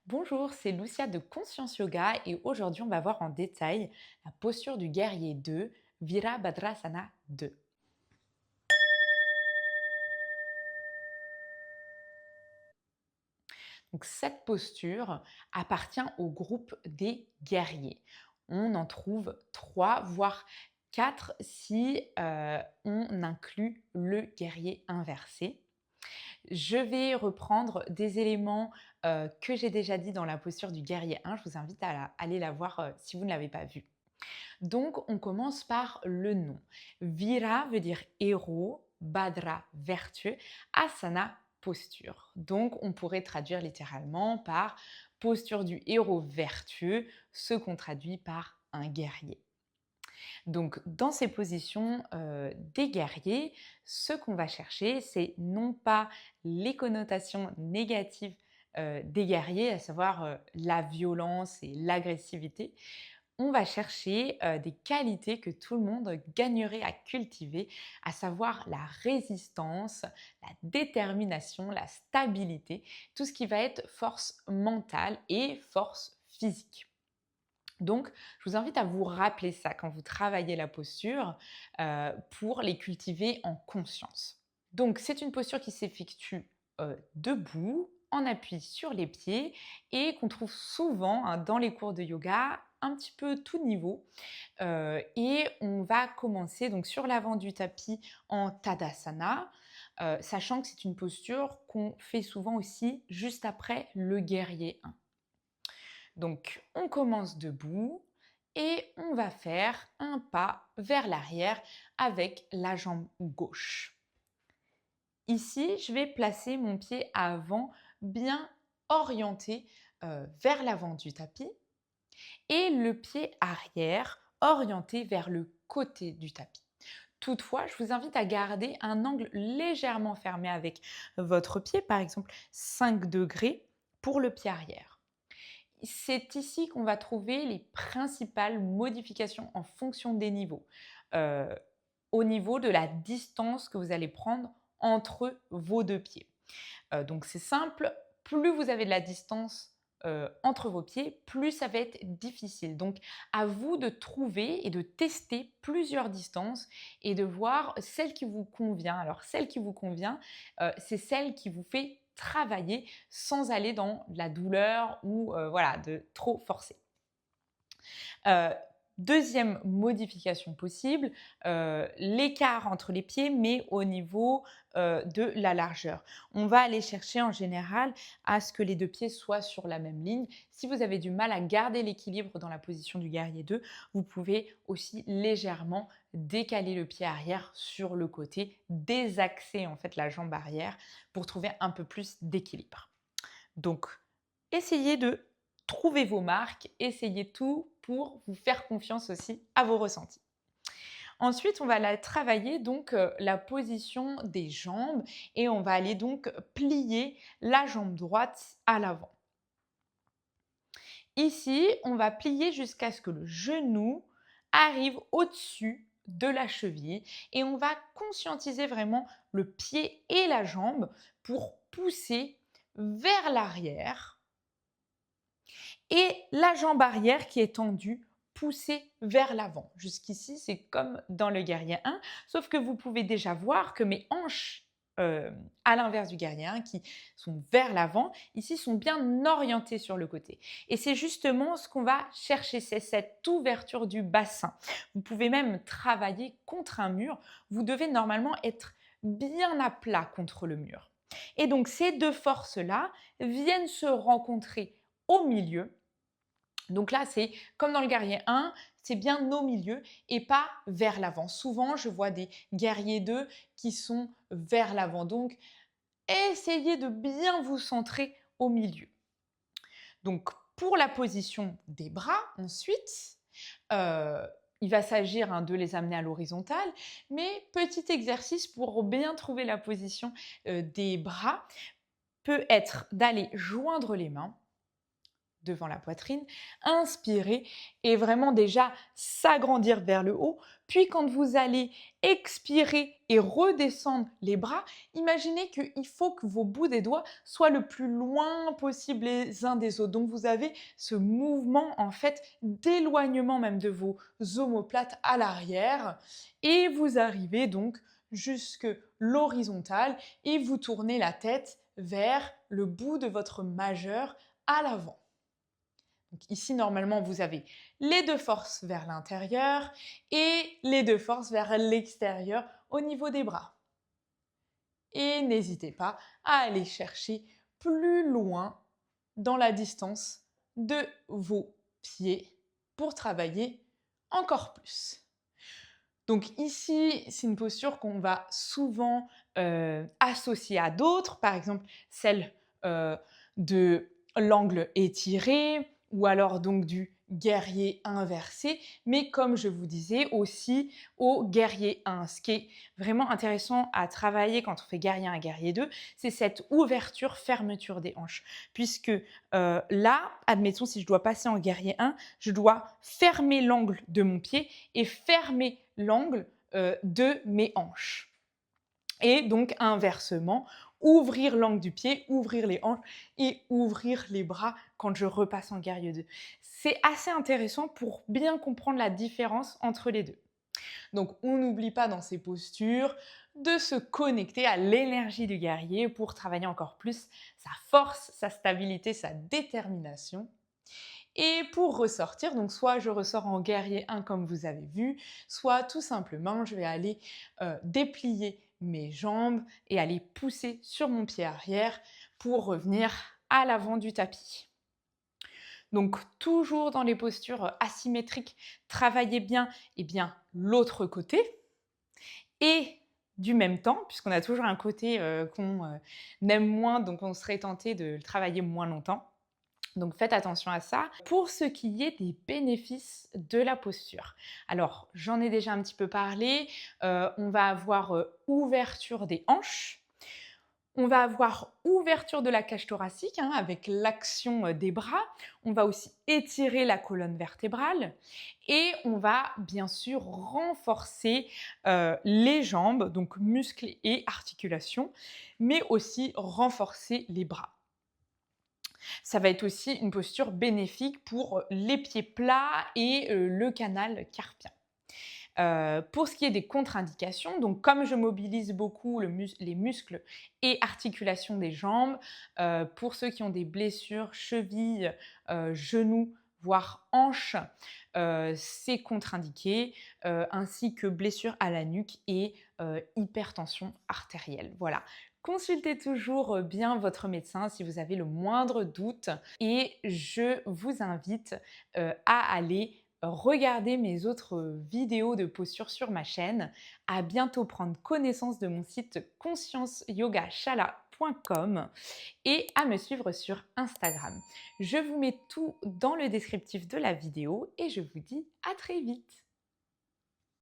Bonjour, c'est Lucia de Conscience Yoga et aujourd'hui on va voir en détail la posture du guerrier 2, Virabhadrasana 2. Donc cette posture appartient au groupe des guerriers. On en trouve 3 voire 4 si on inclut le guerrier inversé. Je vais reprendre des éléments que j'ai déjà dit dans la posture du guerrier 1. Je vous invite à aller la voir si vous ne l'avez pas vue. Donc, on commence par le nom. Vira veut dire héros, Bhadra vertueux, Asana posture. Donc, on pourrait traduire littéralement par posture du héros vertueux, ce qu'on traduit par un guerrier. Donc, dans ces positions des guerriers, ce qu'on va chercher, c'est non pas les connotations négatives des guerriers, à savoir la violence et l'agressivité, on va chercher des qualités que tout le monde gagnerait à cultiver, à savoir la résistance, la détermination, la stabilité, tout ce qui va être force mentale et force physique. Donc, je vous invite à vous rappeler ça quand vous travaillez la posture pour les cultiver en conscience. Donc, c'est une posture qui s'effectue debout, en appui sur les pieds et qu'on trouve souvent dans les cours de yoga, un petit peu tout niveau. Et on va commencer donc sur l'avant du tapis en Tadasana, sachant que c'est une posture qu'on fait souvent aussi juste après le guerrier 1. Donc, on commence debout et on va faire un pas vers l'arrière avec la jambe gauche. Ici, je vais placer mon pied avant bien orienté vers l'avant du tapis et le pied arrière orienté vers le côté du tapis. Toutefois, je vous invite à garder un angle légèrement fermé avec votre pied, par exemple 5 degrés pour le pied arrière. C'est ici qu'on va trouver les principales modifications en fonction des niveaux. Euh, Au niveau de la distance que vous allez prendre entre vos deux pieds. Donc c'est simple, plus vous avez de la distance entre vos pieds, plus ça va être difficile. Donc à vous de trouver et de tester plusieurs distances et de voir celle qui vous convient. Alors celle qui vous convient, c'est celle qui vous fait travailler sans aller dans la douleur ou voilà, de trop forcer. Euh, Deuxième modification possible, l'écart entre les pieds, mais au niveau de la largeur. On va aller chercher en général à ce que les deux pieds soient sur la même ligne. Si vous avez du mal à garder l'équilibre dans la position du guerrier 2, vous pouvez aussi légèrement décaler le pied arrière sur le côté, désaxer en fait la jambe arrière pour trouver un peu plus d'équilibre. Donc, essayez de trouver vos marques, essayez tout pour vous faire confiance aussi à vos ressentis. Ensuite, on va travailler donc la position des jambes et on va aller donc plier la jambe droite à l'avant. Ici, on va plier jusqu'à ce que le genou arrive au-dessus de la cheville et on va conscientiser vraiment le pied et la jambe pour pousser vers l'arrière et la jambe arrière qui est tendue, poussée vers l'avant. Jusqu'ici, c'est comme dans le guerrier 1, sauf que vous pouvez déjà voir que mes hanches, à l'inverse du guerrier 1, qui sont vers l'avant, ici sont bien orientées sur le côté. Et c'est justement ce qu'on va chercher, c'est cette ouverture du bassin. Vous pouvez même travailler contre un mur. Vous devez normalement être bien à plat contre le mur. Et donc ces deux forces-là viennent se rencontrer au milieu. Donc là, c'est comme dans le guerrier 1, c'est bien au milieu et pas vers l'avant. Souvent, je vois des guerriers 2 qui sont vers l'avant. Donc, essayez de bien vous centrer au milieu. Donc, pour la position des bras, ensuite, il va s'agir de les amener à l'horizontale, mais petit exercice pour bien trouver la position des bras peut être d'aller joindre les mains, devant la poitrine, inspirez et vraiment déjà s'agrandir vers le haut. Puis quand vous allez expirer et redescendre les bras, imaginez qu'il faut que vos bouts des doigts soient le plus loin possible les uns des autres. Donc vous avez ce mouvement en fait d'éloignement même de vos omoplates à l'arrière et vous arrivez donc jusque l'horizontale et vous tournez la tête vers le bout de votre majeur à l'avant. Donc ici, normalement, vous avez les deux forces vers l'intérieur et les deux forces vers l'extérieur au niveau des bras. Et n'hésitez pas à aller chercher plus loin dans la distance de vos pieds pour travailler encore plus. Donc ici, c'est une posture qu'on va souvent associer à d'autres, par exemple celle de l'angle étiré ou alors donc du guerrier inversé, mais comme je vous disais aussi au guerrier 1. Ce qui est vraiment intéressant à travailler quand on fait guerrier 1 et guerrier 2, c'est cette ouverture-fermeture des hanches. Puisque là, admettons si je dois passer en guerrier 1, je dois fermer l'angle de mon pied et fermer l'angle de mes hanches. Et donc inversement, ouvrir l'angle du pied, ouvrir les hanches et ouvrir les bras quand je repasse en guerrier 2. C'est assez intéressant pour bien comprendre la différence entre les deux. Donc on n'oublie pas dans ces postures de se connecter à l'énergie du guerrier pour travailler encore plus sa force, sa stabilité, sa détermination. Et pour ressortir, donc soit je ressors en guerrier 1 comme vous avez vu, soit tout simplement je vais aller déplier mes jambes et aller pousser sur mon pied arrière pour revenir à l'avant du tapis. Donc toujours dans les postures asymétriques, travaillez bien, l'autre côté et du même temps, puisqu'on a toujours un côté qu'on aime moins, donc on serait tenté de le travailler moins longtemps. Donc faites attention à ça. Pour ce qui est des bénéfices de la posture. Alors, j'en ai déjà un petit peu parlé. On va avoir ouverture des hanches. On va avoir ouverture de la cage thoracique avec l'action des bras. On va aussi étirer la colonne vertébrale. Et on va bien sûr renforcer les jambes, donc muscles et articulations, mais aussi renforcer les bras. Ça va être aussi une posture bénéfique pour les pieds plats et le canal carpien. Pour ce qui est des contre-indications, donc comme je mobilise beaucoup les muscles et articulations des jambes, pour ceux qui ont des blessures, chevilles, genoux, voire hanches, c'est contre-indiqué, ainsi que blessures à la nuque et hypertension artérielle. Voilà. Consultez toujours bien votre médecin si vous avez le moindre doute et je vous invite à aller regarder mes autres vidéos de posture sur ma chaîne. À bientôt prendre connaissance de mon site conscienceyogashala.com et à me suivre sur Instagram. Je vous mets tout dans le descriptif de la vidéo et je vous dis à très vite.